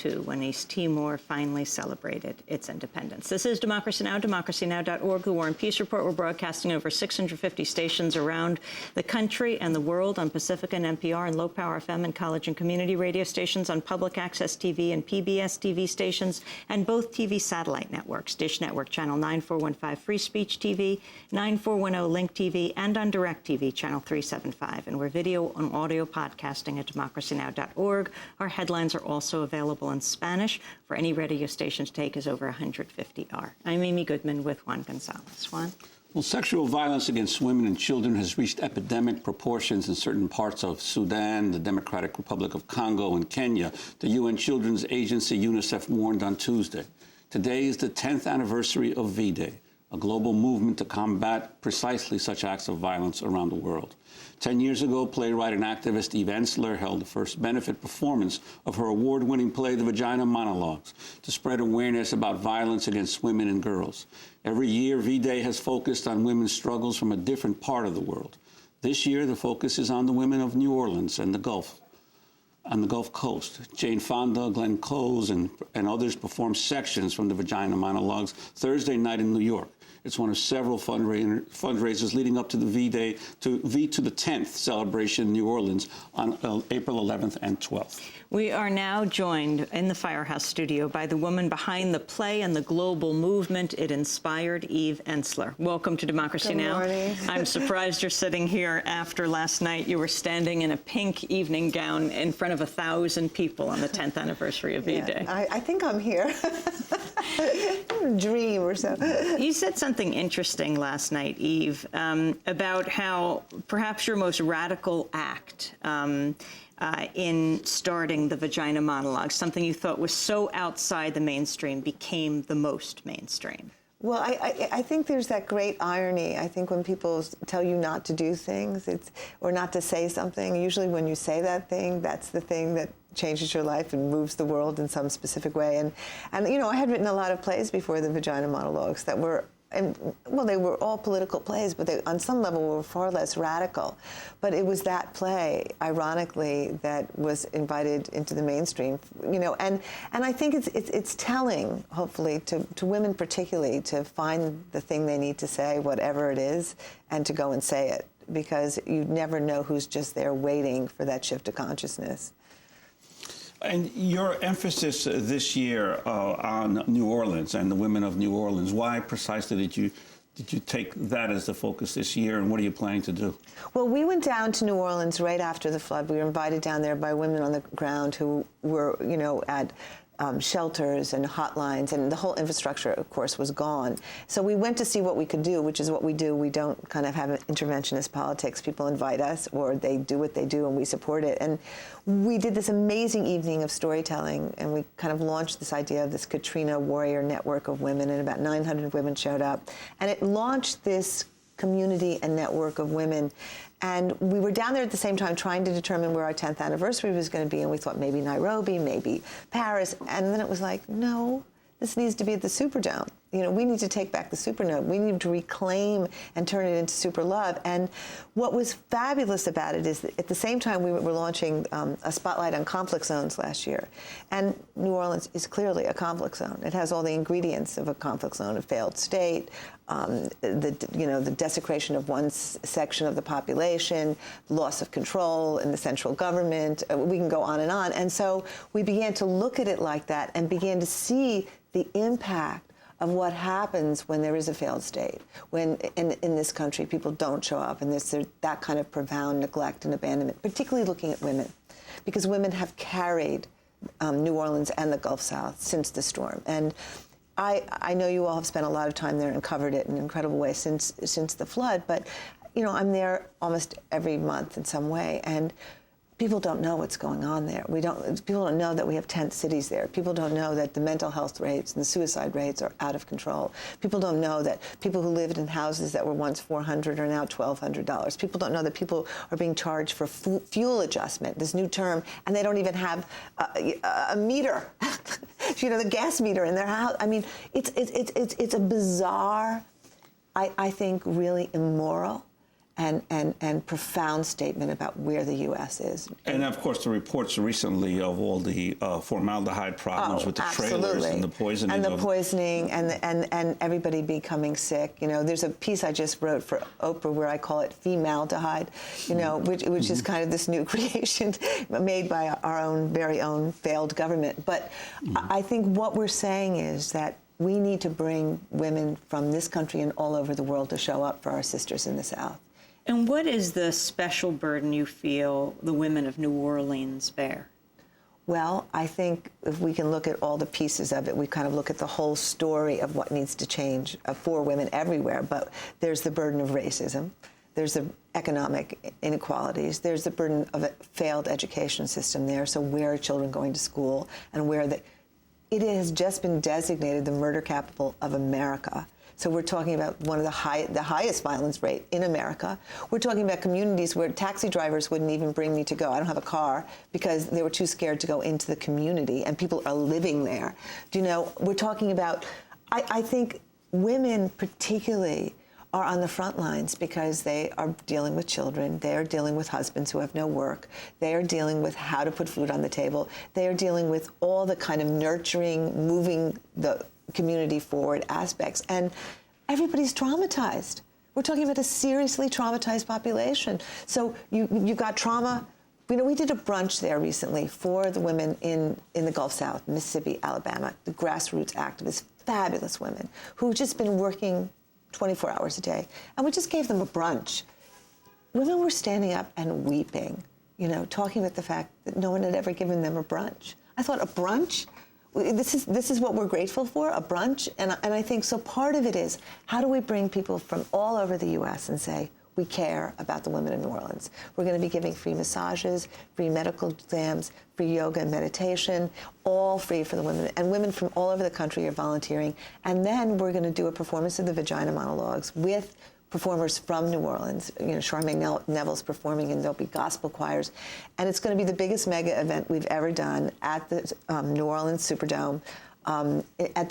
when East Timor finally celebrated its independence. This is Democracy Now!, democracynow.org, The War and Peace Report. We're broadcasting over 650 stations around the country and the world on Pacifica and NPR and low-power FM and college and community radio stations, on public access TV and PBS TV stations, and both TV satellite networks, Dish Network Channel 9415 Free Speech TV, 9410 Link TV, and on DirecTV Channel 375. And we're video and audio podcasting at democracynow.org. Our headlines are also available in Spanish for any radio station to take as over 150 are. I'm Amy Goodman with Juan Gonzalez. Juan? Well, sexual violence against women and children has reached epidemic proportions in certain parts of Sudan, the Democratic Republic of Congo, and Kenya. The UN Children's Agency, UNICEF, warned on Tuesday. Today is the 10th anniversary of V-Day, a global movement to combat precisely such acts of violence around the world. 10 years ago, playwright and activist Eve Ensler held the first benefit performance of her award-winning play, The Vagina Monologues, to spread awareness about violence against women and girls. Every year, V-Day has focused on women's struggles from a different part of the world. This year, the focus is on the women of New Orleans and the Gulf Coast. Jane Fonda, Glenn Close, and others performed sections from The Vagina Monologues Thursday night in New York. It's one of several fundraisers leading up to the V-Day, to the 10th celebration in New Orleans on April 11th and 12th. We are now joined in the Firehouse studio by the woman behind the play and the global movement it inspired, Eve Ensler. Welcome to Democracy Now! Good morning. I'm surprised you're sitting here after last night. You were standing in a pink evening gown in front of 1,000 people on the 10th anniversary of V-Day. Yeah, I think I'm here. Dream or something. You said something interesting last night, Eve, about how perhaps your most radical act in starting the Vagina Monologues, something you thought was so outside the mainstream, became the most mainstream. Well, I think there's that great irony. I think when people tell you not to do things, or not to say something, usually when you say that thing, that's the thing that changes your life and moves the world in some specific way. And you know, I had written a lot of plays before the Vagina Monologues that were, well, they were all political plays, but they, on some level, were far less radical. But it was that play, ironically, that was invited into the mainstream, you know. And I think it's telling, hopefully, to women particularly, to find the thing they need to say, whatever it is, and to go and say it, because you never know who's just there waiting for that shift of consciousness. And your emphasis this year on New Orleans and the women of New Orleans, why precisely did you take that as the focus this year, and what are you planning to do? Well, we went down to New Orleans right after the flood. We were invited down there by women on the ground who were, you know, at shelters and hotlines, and the whole infrastructure, of course, was gone. So we went to see what we could do, which is what we do. We don't kind of have interventionist politics. People invite us, or they do what they do, and we support it. And we did this amazing evening of storytelling, and we kind of launched this idea of this Katrina warrior network of women, and about 900 women showed up. And it launched this community and network of women. And we were down there at the same time trying to determine where our 10th anniversary was going to be, and we thought maybe Nairobi, maybe Paris, and then it was like, no, this needs to be at the Superdome. You know, we need to take back the Superdome. We need to reclaim and turn it into super love. And what was fabulous about it is that at the same time we were launching a spotlight on conflict zones last year. And New Orleans is clearly a conflict zone. It has all the ingredients of a conflict zone: a failed state, the desecration of one section of the population, loss of control in the central government. We can go on. And so we began to look at it like that and began to see the impact of what happens when there is a failed state, when in this country people don't show up, and there's that kind of profound neglect and abandonment, particularly looking at women, because women have carried New Orleans and the Gulf South since the storm. And I know you all have spent a lot of time there and covered it in an incredible way since the flood, but you know, I'm there almost every month in some way, and people don't know what's going on there. People don't know that we have tent cities there. People don't know that the mental health rates and the suicide rates are out of control. People don't know that people who lived in houses that were once $400 are now $1,200. People don't know that people are being charged for fuel adjustment, this new term, and they don't even have a meter, you know, the gas meter in their house. I mean, it's a bizarre, I think, really immoral and profound statement about where the U.S. is. And of course, the reports recently of all the formaldehyde problems with the trailers and the poisoning. And the poisoning and everybody becoming sick. You know, there's a piece I just wrote for Oprah where I call it femaldehyde, you know, which is kind of this new creation made by our very own failed government. But I think what we're saying is that we need to bring women from this country and all over the world to show up for our sisters in the South. And what is the special burden you feel the women of New Orleans bear? Well, I think if we can look at all the pieces of it, we kind of look at the whole story of what needs to change for women everywhere. But there's the burden of racism. There's the economic inequalities. There's the burden of a failed education system there. So where are children going to school and where it has just been designated the murder capital of America. So we're talking about one of the highest violence rate in America. We're talking about communities where taxi drivers wouldn't even bring me to go. I don't have a car because they were too scared to go into the community, and people are living there. Do you know, we're talking about, I think women particularly are on the front lines because they are dealing with children, they are dealing with husbands who have no work, they are dealing with how to put food on the table, they are dealing with all the kind of nurturing, moving the community forward aspects, and everybody's traumatized. We're talking about a seriously traumatized population. So you got trauma. You know, we did a brunch there recently for the women in the Gulf South, Mississippi, Alabama, the grassroots activists, fabulous women who've just been working 24 hours a day. And we just gave them a brunch. Women were standing up and weeping, you know, talking about the fact that no one had ever given them a brunch. I thought, a brunch? This is what we're grateful for, a brunch? And I think, so part of it is, how do we bring people from all over the U.S. and say, we care about the women in New Orleans. We're going to be giving free massages, free medical exams, free yoga and meditation, all free for the women. And women from all over the country are volunteering. And then we're going to do a performance of the Vagina Monologues with performers from New Orleans. You know, Charmaine Neville's performing, and there'll be gospel choirs. And it's going to be the biggest mega event we've ever done at the New Orleans Superdome, at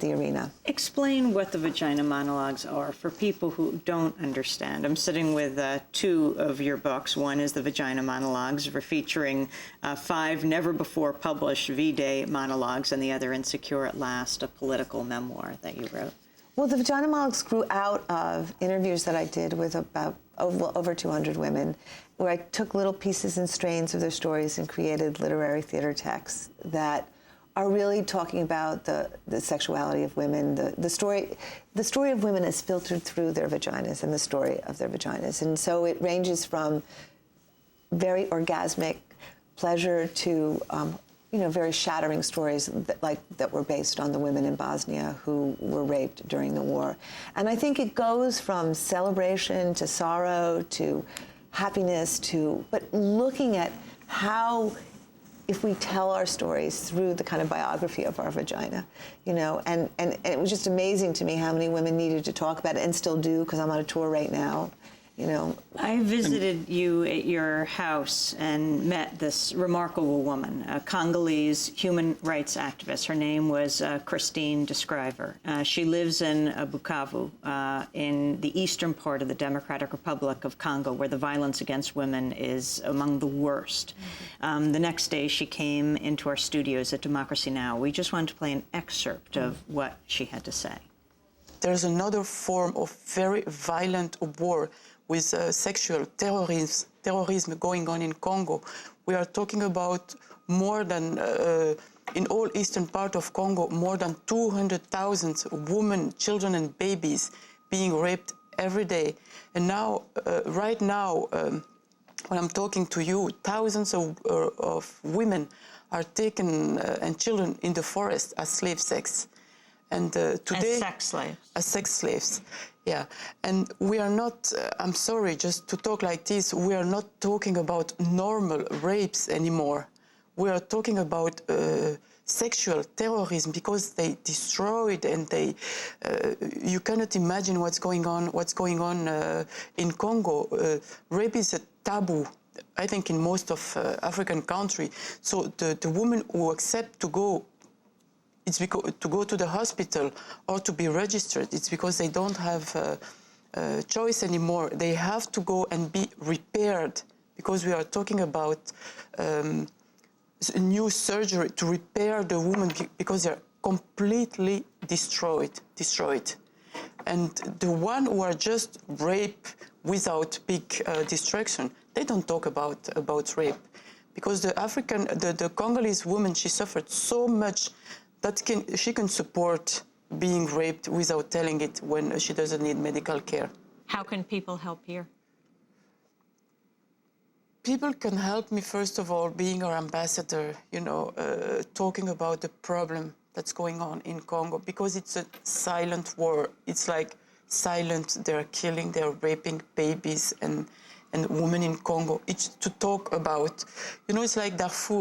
the arena. Explain what the Vagina Monologues are for people who don't understand. I'm sitting with two of your books. One is the Vagina Monologues, featuring 5 never-before-published V-Day monologues, and the other, Insecure at Last, a political memoir that you wrote. Well, the Vagina Monologues grew out of interviews that I did with about over 200 women, where I took little pieces and strains of their stories and created literary theater texts that are really talking about the sexuality of women. The story of women is filtered through their vaginas and the story of their vaginas. And so it ranges from very orgasmic pleasure to very shattering stories that were based on the women in Bosnia who were raped during the war. And I think it goes from celebration to sorrow to happiness but looking at how, if we tell our stories through the kind of biography of our vagina, and it was just amazing to me how many women needed to talk about it and still do, because I'm on a tour right now. I visited you at your house and met this remarkable woman, a Congolese human rights activist. Her name was Christine Descriver. She lives in Bukavu, in the eastern part of the Democratic Republic of Congo, where the violence against women is among the worst. The next day, she came into our studios at Democracy Now! We just wanted to play an excerpt of what she had to say. There's another form of very violent war with sexual terrorism going on in Congo. We are talking about more than, in all eastern part of Congo, more than 200,000 women, children and babies being raped every day. And now, right now, when I'm talking to you, thousands of women are taken and children in the forest as slave sex. And today, as sex slaves, yeah. And we are not, I'm sorry, just to talk like this, we are not talking about normal rapes anymore. We are talking about sexual terrorism, because they destroyed and they, you cannot imagine what's going on in Congo. Rape is a taboo, I think, in most of African countries. So the women who accept to go, it's because to go to the hospital or to be registered, it's because they don't have choice anymore. They have to go and be repaired, because we are talking about a new surgery to repair the woman, because they're completely destroyed. And the one who are just rape without big distraction, they don't talk about rape, because the Congolese woman, she suffered so much that she can support being raped without telling it when she doesn't need medical care. How can people help here? People can help me, first of all, being our ambassador, talking about the problem that's going on in Congo, because it's a silent war. It's like silent, they're killing, they're raping babies and women in Congo. It's to talk about, it's like Darfur.